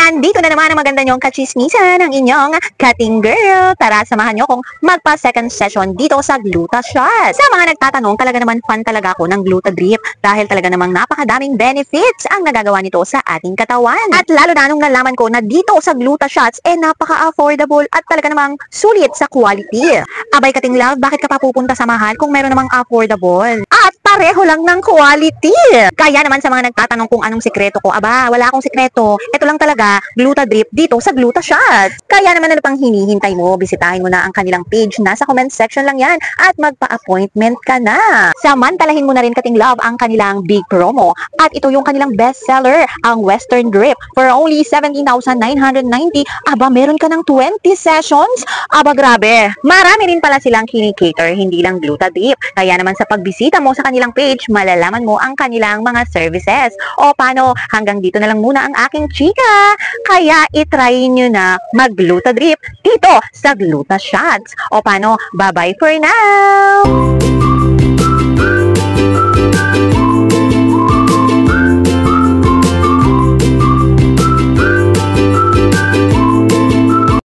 Nandito na naman ang maganda niyong kachismisan ng inyong cutting girl. Tara, samahan niyo kung magpa-second session dito sa Gluta Shot. Sa mga nagtatanong, talaga naman fan talaga ako ng Gluta Drip dahil talaga namang napakadaming benefits ang nagagawa nito sa ating katawan. At lalo na nung nalaman ko na dito sa Gluta Shots, napaka-affordable at talaga namang sulit sa quality. Abay kating love, bakit ka pa pupunta sa mahal kung meron namang affordable? At pareho lang ng quality. Kaya naman sa mga nagtatanong kung anong sikreto ko, aba, wala akong sikreto. Ito lang talaga, Gluta Drip dito sa Gluta Shots. Kaya naman ano pang hinihintay mo, bisitahin mo na ang kanilang page, nasa comment section lang yan at magpa-appointment ka na. Samantalahin mo na rin kating love ang kanilang big promo at ito yung kanilang bestseller, ang Western Drip for only 17,990. Aba, meron ka ng 20 sessions? Aba, grabe. Marami rin pala silang kinikater, hindi lang Gluta Drip. Kaya naman sa pagbisita mo sa kanilang page, malalaman mo ang kanilang mga services. O paano, hanggang dito na lang muna ang aking chika. Kaya itry nyo na mag-Gluta Drip dito sa Gluta Shots. O paano, bye-bye for now!